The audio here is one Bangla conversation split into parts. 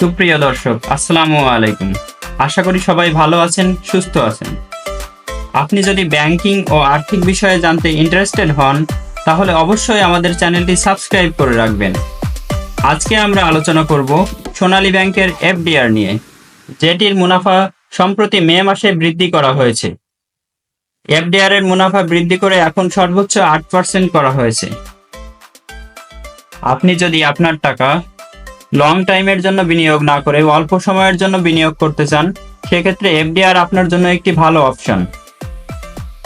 সুপ্রিয় দর্শক, আসসালামু আলাইকুম। আশা করি সবাই ভালো আছেন, সুস্থ আছেন। আপনি যদি ব্যাংকিং ও আর্থিক বিষয়ে জানতে ইন্টারেস্টেড হন, তাহলে অবশ্যই আমাদের চ্যানেলটি সাবস্ক্রাইব করে রাখবেন। আজকে আমরা আলোচনা করব সোনালী ব্যাংকের এফডিআর নিয়ে, যেটির মুনাফা সম্প্রতি মে মাসে বৃদ্ধি করা হয়েছে। এফডিআর এর মুনাফা বৃদ্ধি করে এখন সর্বোচ্চ 8% করা হয়েছে। আপনি যদি আপনার টাকা লং টাইমের জন্য বিনিয়োগ না করে অল্প সময়ের জন্য বিনিয়োগ করতে চান, সেক্ষেত্রে এফডিআর আপনার জন্য একটি ভালো অপশন।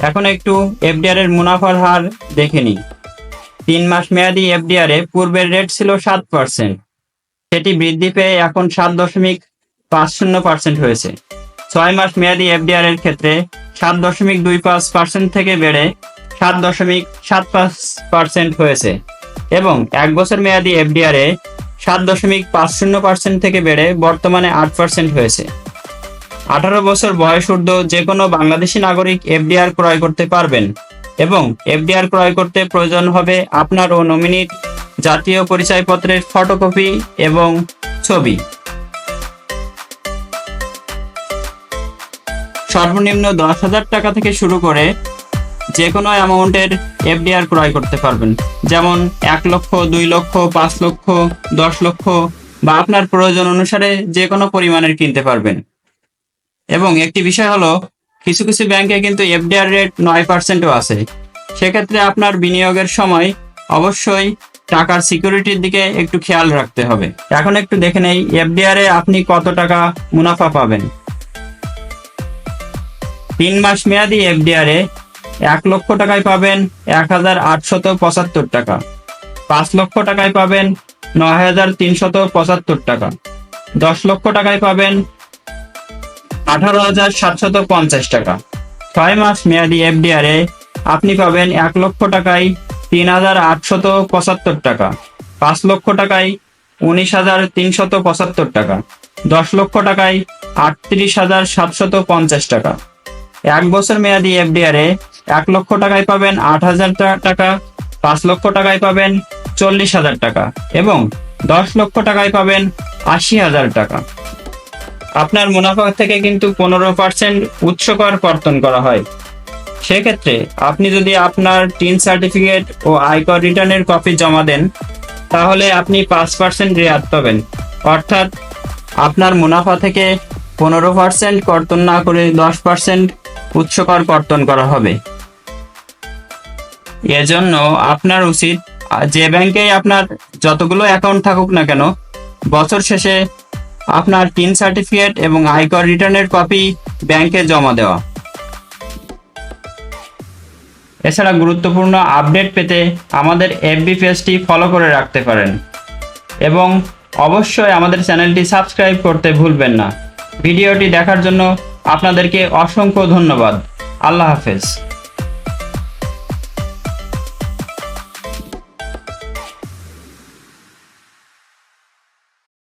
এখন একটু এফডিআর এর মুনাফার হার দেখে নিই। 3 মাস মেয়াদী এফডিআর এ পূর্বের রেট ছিল 7%, সেটি বৃদ্ধি পেয়ে এখন 7.50% হয়েছে। 6 মাস মেয়াদী এফডিআর এর ক্ষেত্রে 7.25% থেকে বেড়ে 7.75% হয়েছে এবং 1 বছর মেয়াদী এফডিআর এ 7.50% থেকে বেড়ে বর্তমানে 8% হয়েছে। 18 বছর বয়স ঊর্ধ্ব যে কোনো বাংলাদেশি নাগরিক এফডিআর ক্রয় করতে পারবেন এবং এফডিআর ক্রয় করতে প্রয়োজন হবে আপনার ও নমিনির জাতীয় পরিচয়পত্রের ফটোকপি এবং ছবি। সর্বনিম্ন 10,000 টাকা থেকে শুরু করে যে কোনো অ্যামাউন্টের এফডিআর ক্রয় করতে পারবেন, যেমন 1 লক্ষ, 2 লক্ষ, 5 লক্ষ, 10 লক্ষ বা আপনার প্রয়োজন অনুসারে যে কোনো পরিমাণের কিনতে পারবেন। এবং একটি বিষয় হলো, কিছু কিছু ব্যাংকে কিন্তু এফডিআর রেট 9%ও আছে। সেক্ষেত্রে আপনার বিনিয়োগের সময় অবশ্যই টাকার সিকিউরিটির দিকে একটু খেয়াল রাখতে হবে। এখন একটু দেখে নেই এফডিআর এ আপনি কত টাকা মুনাফা পাবেন। 3 মাস মেয়াদী এফডিআর এ 1 লক্ষ টাকায় পাবেন 1,875 টাকা, 5 লক্ষ টাকায় পাবেন 9,375 টাকা, 10 লক্ষ টাকায় পাবেন 18,750 টাকা। 6 মাস মেয়াদী এফডিআর এ আপনি পাবেন 1 লক্ষ টাকায় 3,875 টাকা, 5 লক্ষ টাকায় 19,375 টাকা, 10 লক্ষ টাকায় 38,750 টাকা। 1 বছর মেয়াদী এফডিআর এ 1 লক্ষ টাকায় পাবেন 8,000 টাকা, 5 লক্ষ টাকায় পাবেন 40,000 টাকা এবং 10 লক্ষ টাকায় পাবেন 80,000 টাকা। আপনার মুনাফা থেকে কিন্তু 15% উৎস কর কর্তন করা হয়। সেক্ষেত্রে আপনি যদি আপনার টিন সার্টিফিকেট ও আয়কর রিটার্নের কপি জমা দেন, তাহলে আপনি 5% রেয়াত পাবেন। অর্থাৎ আপনার মুনাফা থেকে 15% কর্তন না করে 10% উৎস কর কর্তন করা হবে। এজন্য আপনার উচিত, যে ব্যাংকেই আপনার যতগুলো অ্যাকাউন্ট থাকুক না কেন, বছর শেষে আপনার টিন সার্টিফিকেট এবং আয়কর রিটার্নের কপি ব্যাংকে জমা দেওয়া। এছাড়া গুরুত্বপূর্ণ আপডেট পেতে আমাদের এফবি পেজটি ফলো করে রাখতে পারেন এবং অবশ্যই আমাদের চ্যানেলটি সাবস্ক্রাইব করতে ভুলবেন না। ভিডিওটি দেখার জন্য আপনাদেরকে অসংখ্য ধন্যবাদ। আল্লাহ হাফেজ।